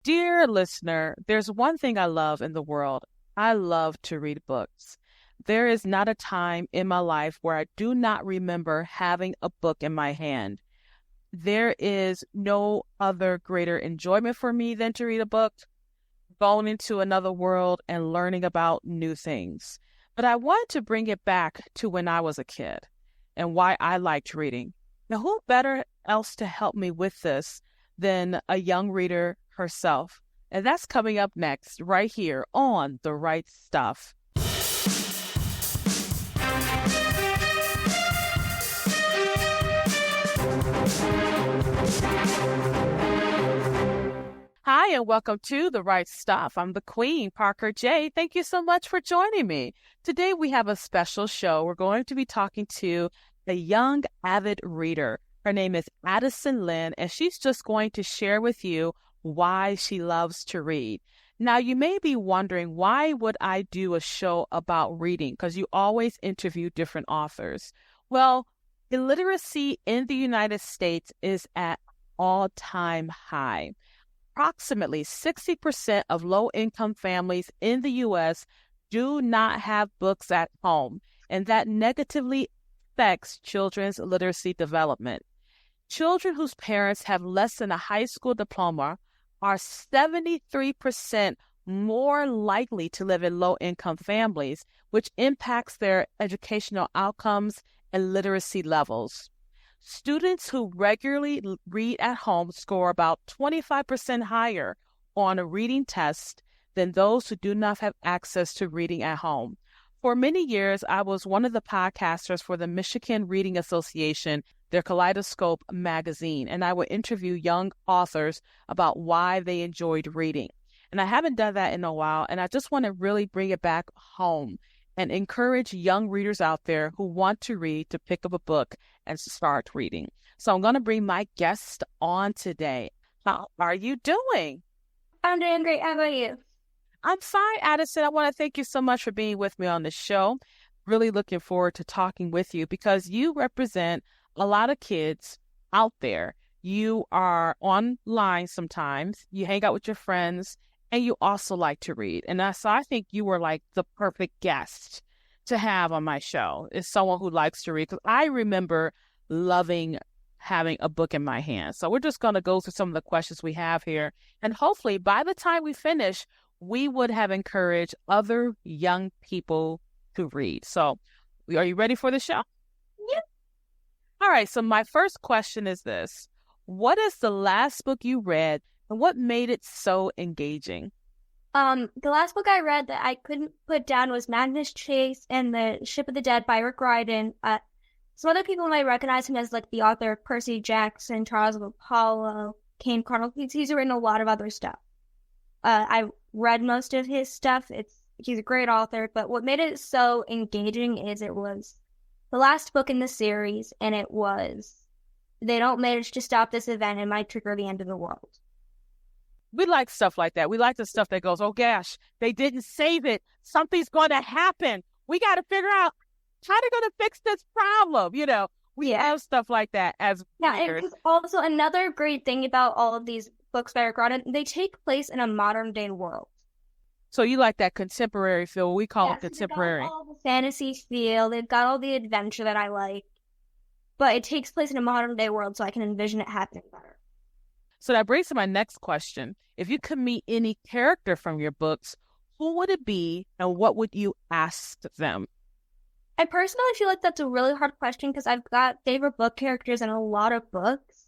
Dear listener, there's one thing I love in the world. I love to read books. There is not a time in my life where I do not remember having a book in my hand. There is no other greater enjoyment for me than to read a book, going into another world and learning about new things. But I wanted to bring it back to when I was a kid and why I liked reading. Now, who better else to help me with this than a young reader herself? And that's coming up next, right here on The Right Stuff. Hi, and welcome to The Right Stuff. I'm the Queen, Parker J. Thank you so much for joining me. Today we have a special show. We're going to be talking to a young avid reader. Her name is Addison Lynn, and she's just going to share with you why she loves to read. Now, you may be wondering, why would I do a show about reading? Because you always interview different authors. Well, illiteracy in the United States is at all-time high. Approximately 60% of low-income families in the U.S. do not have books at home, and that negatively affects children's literacy development. Children whose parents have less than a high school diploma are 73% more likely to live in low-income families, which impacts their educational outcomes and literacy levels. Students who regularly read at home score about 25% higher on a reading test than those who do not have access to reading at home. For many years, I was one of the podcasters for the Michigan Reading Association, their Kaleidoscope magazine, and I would interview young authors about why they enjoyed reading. And I haven't done that in a while, and I just want to really bring it back home and encourage young readers out there who want to read to pick up a book and start reading. So I'm going to bring my guest on today. How are you doing? I'm doing great. How about you? I'm fine, Addison. I want to thank you so much for being with me on the show. Really looking forward to talking with you because you represent a lot of kids out there. You are online sometimes. You hang out with your friends. And you also like to read. And so I think you were like the perfect guest to have on my show, is someone who likes to read. Because I remember loving having a book in my hand. So we're just going to go through some of the questions we have here. And hopefully by the time we finish, we would have encouraged other young people to read. So are you ready for the show? Yeah. All right. So my first question is this. What is the last book you read? And what made it so engaging? The last book I read that I couldn't put down was Magnus Chase and the Ship of the Dead by Rick Riordan. Some other people might recognize him as like the author of Percy Jackson, Trials of Apollo, Kane Chronicles. He's written a lot of other stuff. I read most of his stuff. He's a great author, but what made it so engaging is it was the last book in the series, and it was they don't manage to stop this event, it might trigger the end of the world. We like stuff like that. We like the stuff that goes, oh gosh, they didn't save it. Something's going to happen. We got to figure out how they're going to fix this problem. We have stuff like that as readers. It was also another great thing about all of these books by Rick Riordan. They take place in a modern day world. So you like that contemporary feel? We call it contemporary. They've got all the fantasy feel. They've got all the adventure that I like. But it takes place in a modern day world, so I can envision it happening better. So that brings to my next question. If you could meet any character from your books, who would it be and what would you ask them? I personally feel like that's a really hard question because I've got favorite book characters in a lot of books.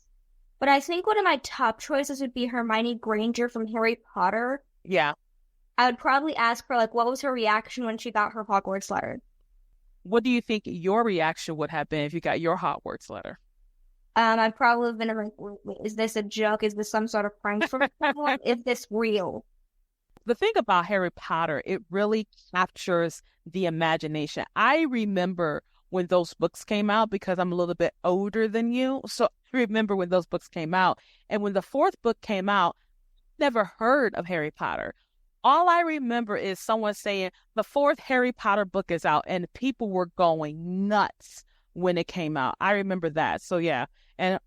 But I think one of my top choices would be Hermione Granger from Harry Potter. Yeah. I would probably ask her, what was her reaction when she got her Hogwarts letter? What do you think your reaction would have been if you got your Hogwarts letter? I've probably been like, is this a joke? Is this some sort of prank from someone? Is this real? The thing about Harry Potter, it really captures the imagination. I remember when those books came out because I'm a little bit older than you. So I remember when those books came out. And when the fourth book came out, never heard of Harry Potter. All I remember is someone saying the fourth Harry Potter book is out and people were going nuts when it came out. I remember that. So yeah. And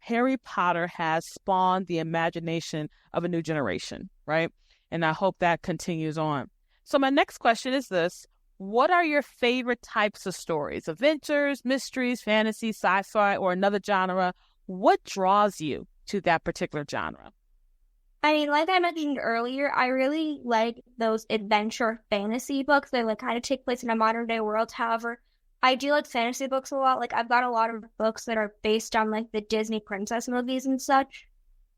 Harry Potter has spawned the imagination of a new generation, right? And I hope that continues on. So my next question is this. What are your favorite types of stories? Adventures, mysteries, fantasy, sci-fi, or another genre? What draws you to that particular genre? I mean, like I mentioned earlier, I really like those adventure fantasy books that like kind of take place in a modern day world. However, I do like fantasy books a lot. Like I've got a lot of books that are based on like the Disney princess movies and such.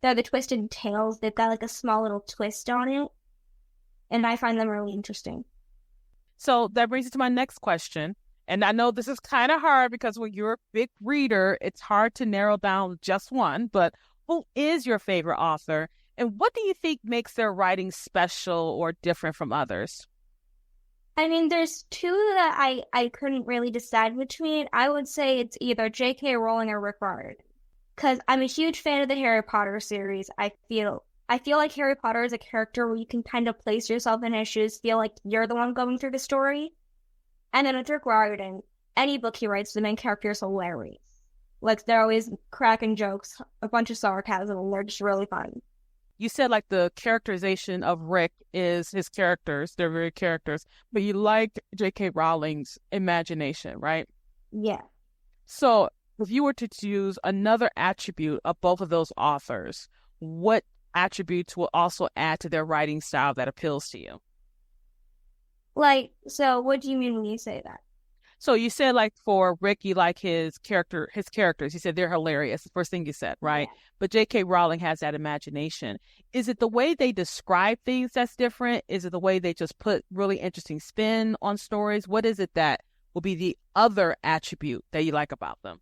They're the Twisted Tales. They've got like a small little twist on it, and I find them really interesting. So that brings me to my next question. And I know this is kind of hard because when you're a big reader, it's hard to narrow down just one, but who is your favorite author? And what do you think makes their writing special or different from others? I mean, there's two that I couldn't really decide between. I would say it's either J.K. Rowling or Rick Riordan. Because I'm a huge fan of the Harry Potter series. I feel like Harry Potter is a character where you can kind of place yourself in his shoes, feel like you're the one going through the story. And then with Rick Riordan, any book he writes, the main character is hilarious. Like, they're always cracking jokes, a bunch of sarcasm, and they're just really fun. You said like the characterization of Rick is his characters. They're very characters, but you like J.K. Rowling's imagination, right? Yeah. So if you were to choose another attribute of both of those authors, what attributes will also add to their writing style that appeals to you? So what do you mean when you say that? So you said like for Rick, you like his characters. You said they're hilarious. The first thing you said, right? Yeah. But J.K. Rowling has that imagination. Is it the way they describe things that's different? Is it the way they just put really interesting spin on stories? What is it that will be the other attribute that you like about them?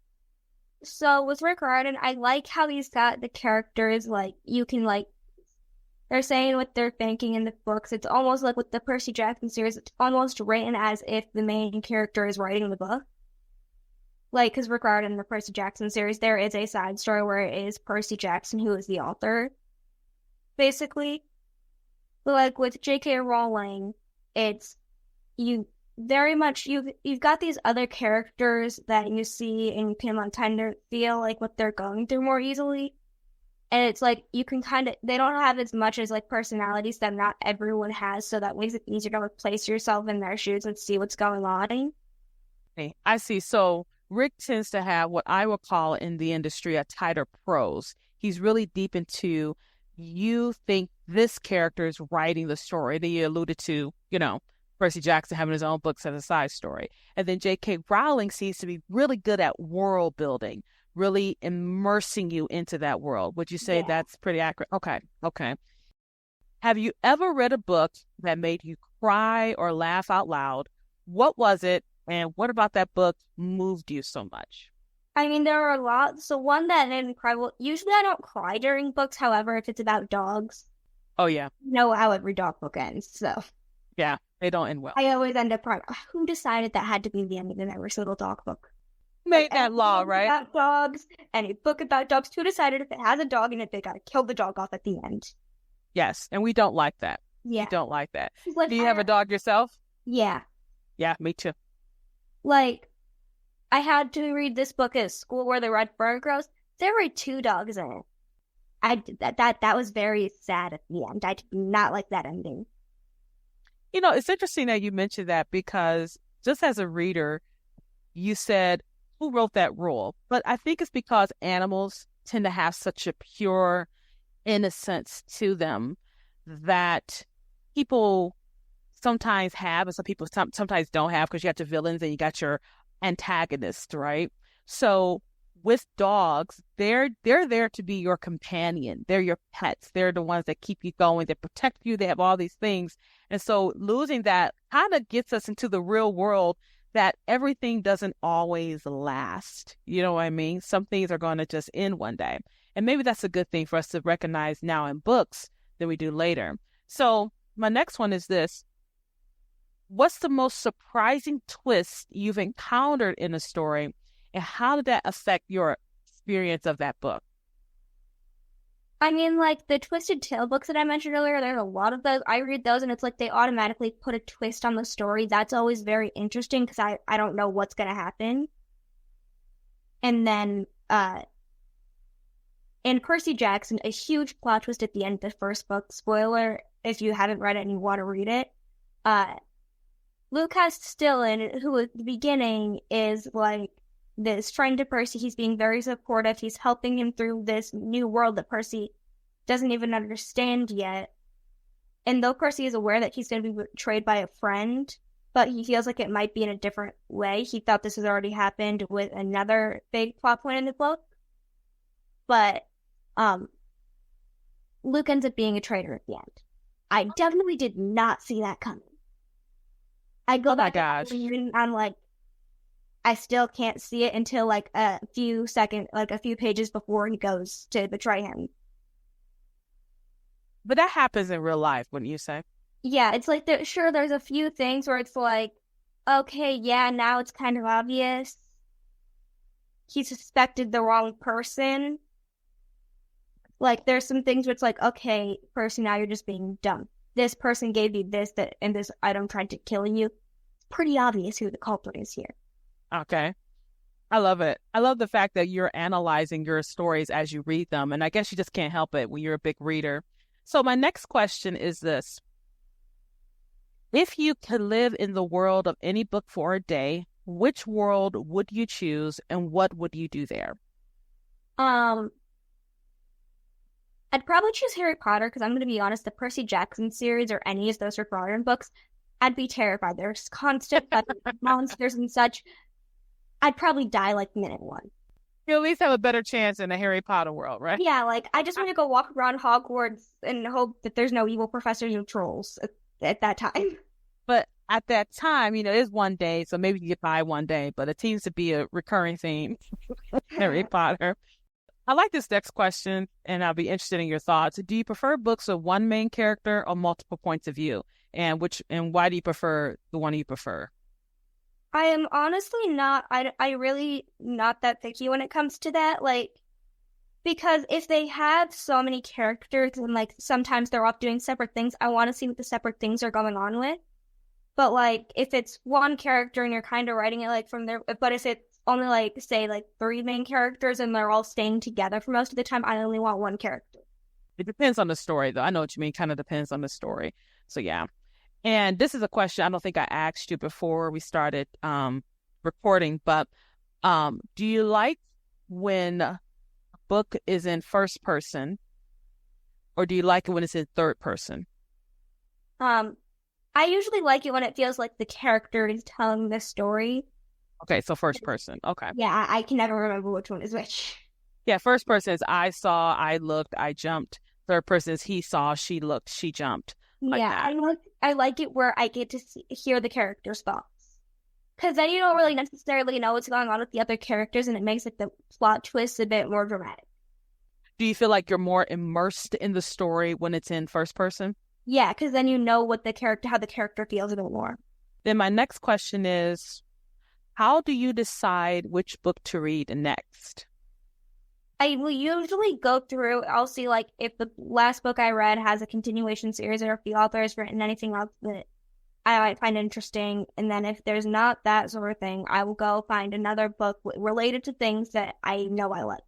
So with Rick Riordan, I like how he's got the characters, like, you can, like, they're saying what they're thinking in the books. It's almost like with the Percy Jackson series, it's almost written as if the main character is writing the book. Like, because Rick Riordan in the Percy Jackson series, there is a side story where it is Percy Jackson who is the author, basically. But like with J.K. Rowling, it's you very much you've got these other characters that you see and you can like kind of feel like what they're going through more easily. And it's like you can kind of they don't have as much as like personalities that not everyone has, so that makes it easier to like place yourself in their shoes and see what's going on. Okay, I see. So Rick tends to have what I would call in the industry a tighter prose. He's really deep into you think this character is writing the story that you alluded to, Percy Jackson having his own books as a side story. And then J.K. Rowling seems to be really good at world building, really immersing you into that world. Would you say that's pretty accurate? Okay. Okay. Have you ever read a book that made you cry or laugh out loud? What was it? And what about that book moved you so much? I mean, there are a lot. So one that made me cry, well, usually I don't cry during books. However, if it's about dogs, Oh, yeah. you know how every dog book ends. So Yeah, they don't end well. I always end up crying. Who decided that had to be the ending of every single dog book? Made that law, right? About dogs, any book about dogs. Who decided if it has a dog in it, they gotta kill the dog off at the end? Yes, and we don't like that. Yeah. We don't like that. Like, Do you have a dog yourself? Yeah. Yeah, me too. Like, I had to read this book at school where they read Fur Grows. There were 2 dogs in it. That was very sad at the end. I did not like that ending. It's interesting that you mentioned that because just as a reader, you said, who wrote that rule? But I think it's because animals tend to have such a pure innocence to them that people sometimes have, and some people sometimes don't have, because you got your villains and you got your antagonists, right? So with dogs, they're there to be your companion. They're your pets. They're the ones that keep you going, that protect you. They have all these things. And so losing that kind of gets us into the real world that everything doesn't always last. You know what I mean? Some things are going to just end one day. And maybe that's a good thing for us to recognize now in books than we do later. So my next one is this. What's the most surprising twist you've encountered in a story, and how did that affect your experience of that book? I mean, like, the Twisted Tale books that I mentioned earlier, there's a lot of those. I read those, and it's like they automatically put a twist on the story. That's always very interesting, because I don't know what's going to happen. And then, in Percy Jackson, a huge plot twist at the end of the first book. Spoiler, if you haven't read it and you want to read it. Lucas Stillin, who at the beginning is like this friend to Percy, he's being very supportive. He's helping him through this new world that Percy doesn't even understand yet. And though Percy is aware that he's going to be betrayed by a friend, but he feels like it might be in a different way. He thought this has already happened with another big plot point in the book. But Luke ends up being a traitor at the end. I definitely did not see that coming. I go back and I'm like, I still can't see it until like a few pages before he goes to betray him. But that happens in real life, wouldn't you say? Yeah, it's like, there's a few things where it's like, okay, yeah, now it's kind of obvious. He suspected the wrong person. Like, there's some things where it's like, okay, Percy, now you're just being dumb. This person gave you this, that, and this item tried to kill you. It's pretty obvious who the culprit is here. Okay. I love it. I love the fact that you're analyzing your stories as you read them. And I guess you just can't help it when you're a big reader. So my next question is this. If you could live in the world of any book for a day, which world would you choose and what would you do there? I'd probably choose Harry Potter because I'm going to be honest, the Percy Jackson series or any of those Rick Riordan books, I'd be terrified. There's constant monsters and such. I'd probably die like minute one. You at least have a better chance in the Harry Potter world, right? Yeah, like I just want to go walk around Hogwarts and hope that there's no evil professors or trolls at that time. But at that time, it's one day, so maybe you get by one day, but it seems to be a recurring theme. Harry Potter. I like this next question, and I'll be interested in your thoughts. Do you prefer books with one main character or multiple points of view? And why do you prefer the one you prefer? I am honestly not, I really not that picky when it comes to that, like, because if they have so many characters and, like, sometimes they're off doing separate things, I want to see what the separate things are going on with. But, like, if it's one character and you're kind of writing it, like, from there, but if it's only, like, say, like, 3 main characters and they're all staying together for most of the time, I only want one character. It depends on the story, though. I know what you mean. Kind of depends on the story. So, yeah. And this is a question I don't think I asked you before we started recording, but do you like when a book is in first person or do you like it when it's in third person? I usually like it when it feels like the character is telling the story. Okay, so first person. Okay. Yeah, I can never remember which one is which. Yeah, first person is I saw, I looked, I jumped. Third person is he saw, she looked, she jumped. Like yeah, that. I like it where I get to hear the character's thoughts. Because then you don't really necessarily know what's going on with the other characters, and it makes like the plot twist a bit more dramatic. Do you feel like you're more immersed in the story when it's in first person? Yeah, because then you know how the character feels a bit more. Then my next question is, how do you decide which book to read next? I will usually go through, I'll see like if the last book I read has a continuation series or if the author has written anything else that I might find interesting. And then if there's not that sort of thing, I will go find another book related to things that I know I like.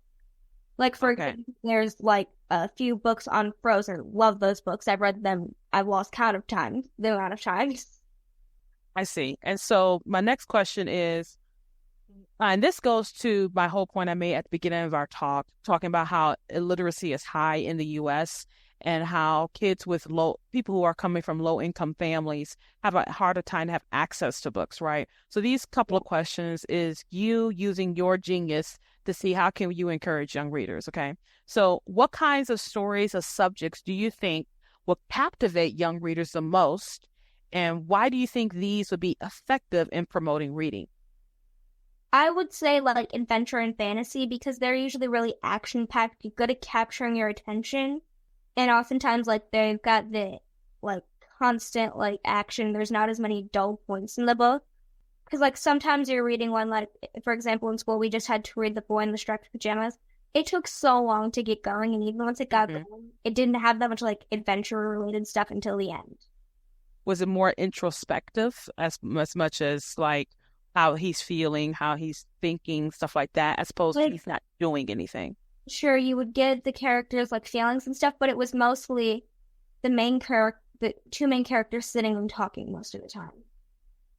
Like, for example, there's like a few books on Frozen. Love those books. I've read them. I've lost count of time, the amount of times. I see. And so my next question is, and this goes to my whole point I made at the beginning of our talk, talking about how illiteracy is high in the U.S. and how kids with people who are coming from low-income families have a harder time to have access to books, right? So these couple of questions is you using your genius to see how can you encourage young readers, okay? So what kinds of stories or subjects do you think will captivate young readers the most? And why do you think these would be effective in promoting reading? I would say like adventure and fantasy because they're usually really action-packed. You're good at capturing your attention. And oftentimes like they've got the like constant like action. There's not as many dull points in the book. Because like sometimes you're reading one, like for example in school we just had to read The Boy in the Striped Pajamas. It took so long to get going, and even once it got going, it didn't have that much like adventure-related stuff until the end. Was it more introspective as much as like how he's feeling, how he's thinking, stuff like that, as opposed to he's not doing anything? sure, you would get the characters like feelings and stuff, but it was mostly the two main characters sitting and talking most of the time.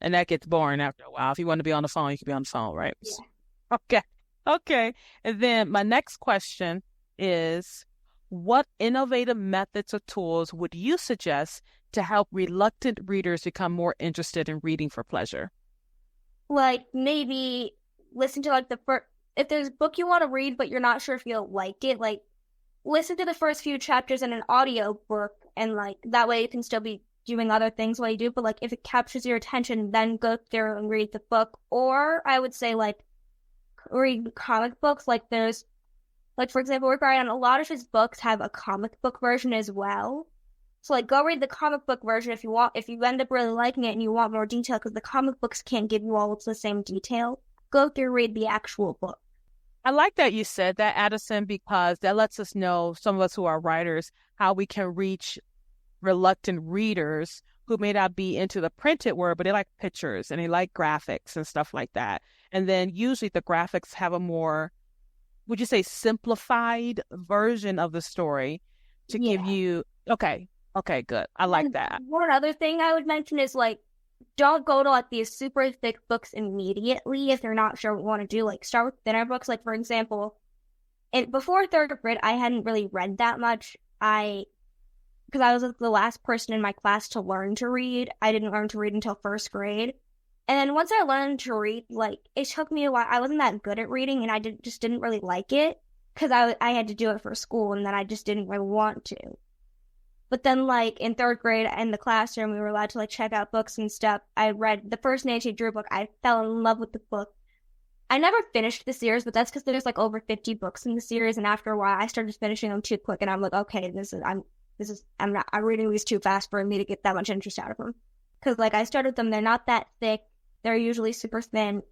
And that gets boring after a while. If you want to be on the phone, you can be on the phone, right? Yeah. Okay. Okay. And then my next question is, what innovative methods or tools would you suggest to help reluctant readers become more interested in reading for pleasure? Like maybe listen to like the first, if there's a book you want to read but you're not sure if you'll like it, like listen to the first few chapters in an audio book, and like that way you can still be doing other things while you do, but like if it captures your attention, then go through and read the book. Or I would say like read comic books. Like there's like, for example, Rick Riordan, a lot of his books have a comic book version as well. So like go read the comic book version if you want, if you end up really liking it and you want more detail, because the comic books can't give you all the same detail. Go through read the actual book. I like that you said that, Addison, because that lets us know, some of us who are writers, how we can reach reluctant readers who may not be into the printed word, but they like pictures and they like graphics and stuff like that. And then usually the graphics have a more, would you say, simplified version of the story to give you, okay, good. I like that. One other thing I would mention is like, don't go to like these super thick books immediately if you're not sure what you want to do. Like start with thinner books. Like for example, before third grade, I hadn't really read that much. Because I was like, the last person in my class to learn to read. I didn't learn to read until first grade. And then once I learned to read, like it took me a while. I wasn't that good at reading, and I just didn't really like it because I had to do it for school, and then I just didn't really want to. But then, like, in third grade in the classroom, we were allowed to, like, check out books and stuff. I read the first Nancy Drew book. I fell in love with the book. I never finished the series, but that's because there's, like, over 50 books in the series. And after a while, I started finishing them too quick. And I'm like, okay, I'm reading these too fast for me to get that much interest out of them. Because, like, I started them. They're not that thick. They're usually super thin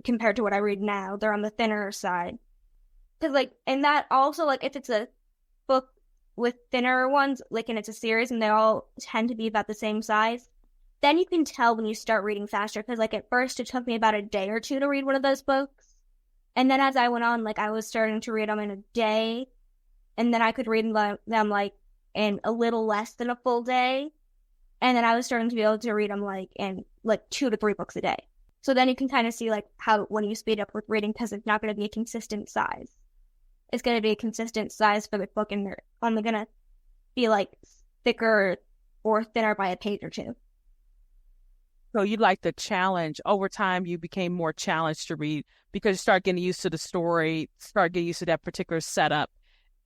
compared to what I read now. They're on the thinner side. Because, like, and that also, like, if it's a book with thinner ones, like, and it's a series and they all tend to be about the same size, then you can tell when you start reading faster. Because, like, at first it took me about a day or two to read one of those books. And then as I went on, like, I was starting to read them in a day. And then I could read them, like, in a little less than a full day. And then I was starting to be able to read them, like, in, like, 2 to 3 books a day. So then you can kind of see, like, how, when you speed up with reading, because it's not going to be a consistent size. It's going to be a consistent size for the book, and they're only going to be like thicker or thinner by a page or two. So you like the challenge. Over time, you became more challenged to read because you start getting used to the story, start getting used to that particular setup.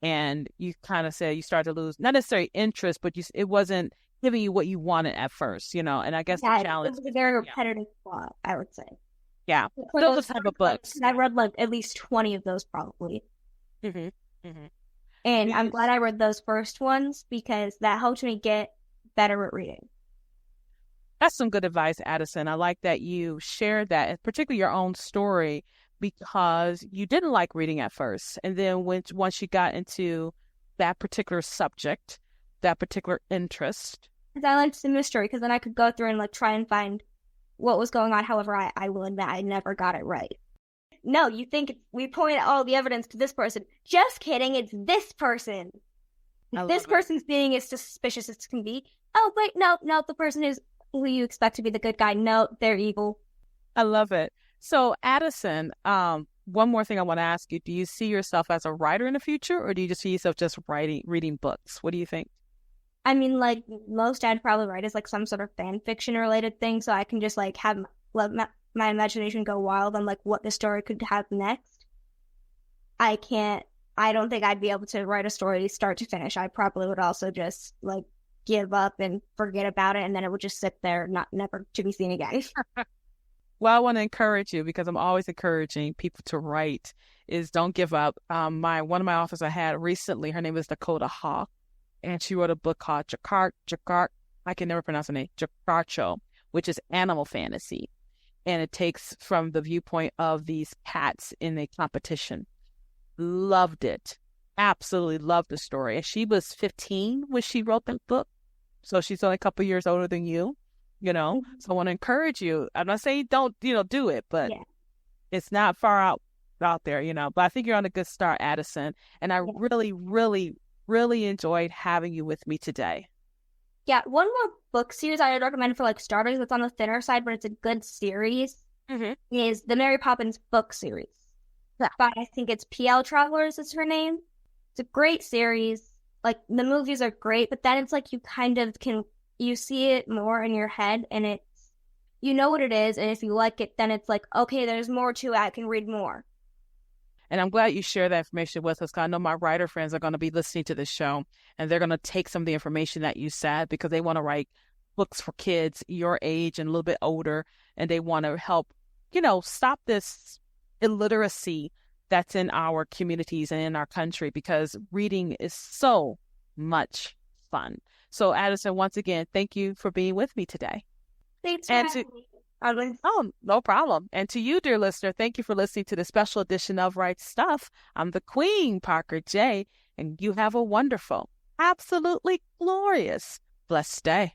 And you kind of say you start to lose, not necessarily interest, but it wasn't giving you what you wanted at first, and I guess the challenge. It was a very repetitive plot, I would say. Yeah. Those type of books. I read like at least 20 of those probably. Mm-hmm. Mm-hmm. And I'm glad I read those first ones because that helped me get better at reading. That's some good advice, Addison. I like that you shared that, particularly your own story, because you didn't like reading at first. And then once you got into that particular subject, that particular interest. Because I liked the mystery, because then I could go through and like try and find what was going on. However, I will admit I never got it right. No, you think we point out all the evidence to this person. Just kidding, it's this person. This person's being as suspicious as can be. Oh, wait, no, the person who you expect to be the good guy. No, they're evil. I love it. So, Addison, one more thing I want to ask you. Do you see yourself as a writer in the future, or do you just see yourself just reading books? What do you think? I mean, like, most I'd probably write is like some sort of fan fiction related thing, so I can just like let my imagination go wild on like what the story could have next. I don't think I'd be able to write a story start to finish. I probably would also just like give up and forget about it, and then it would just sit there, never to be seen again. Well, I want to encourage you, because I'm always encouraging people to write, is don't give up. One of my authors I had recently, her name is Dakota Hawk, and she wrote a book called Jakart, I can never pronounce her name, Jakarcho, which is animal fantasy. And it takes from the viewpoint of these cats in a competition. Loved it. Absolutely loved the story. And she was 15 when she wrote that book. So she's only a couple years older than you, So I want to encourage you. I'm not saying don't, do it, but It's not far out out there, but I think you're on a good start, Addison. And I really, really, really enjoyed having you with me today. Yeah, one more book series I would recommend for like starters that's on the thinner side, but it's a good series, is the Mary Poppins book series. Yeah. By, I think it's P.L. Travelers is her name. It's a great series. Like, the movies are great, but then it's like you kind of you see it more in your head, and it's, you know what it is, and if you like it, then it's like, okay, there's more to it, I can read more. And I'm glad you share that information with us, because I know my writer friends are going to be listening to this show, and they're going to take some of the information that you said, because they want to write books for kids your age and a little bit older, and they want to help, stop this illiteracy that's in our communities and in our country, because reading is so much fun. So, Addison, once again, thank you for being with me today. Thanks for having me. Oh, no problem. And to you, dear listener, thank you for listening to the special edition of Right Stuff. I'm the Queen, Parker J, and you have a wonderful, absolutely glorious, blessed day.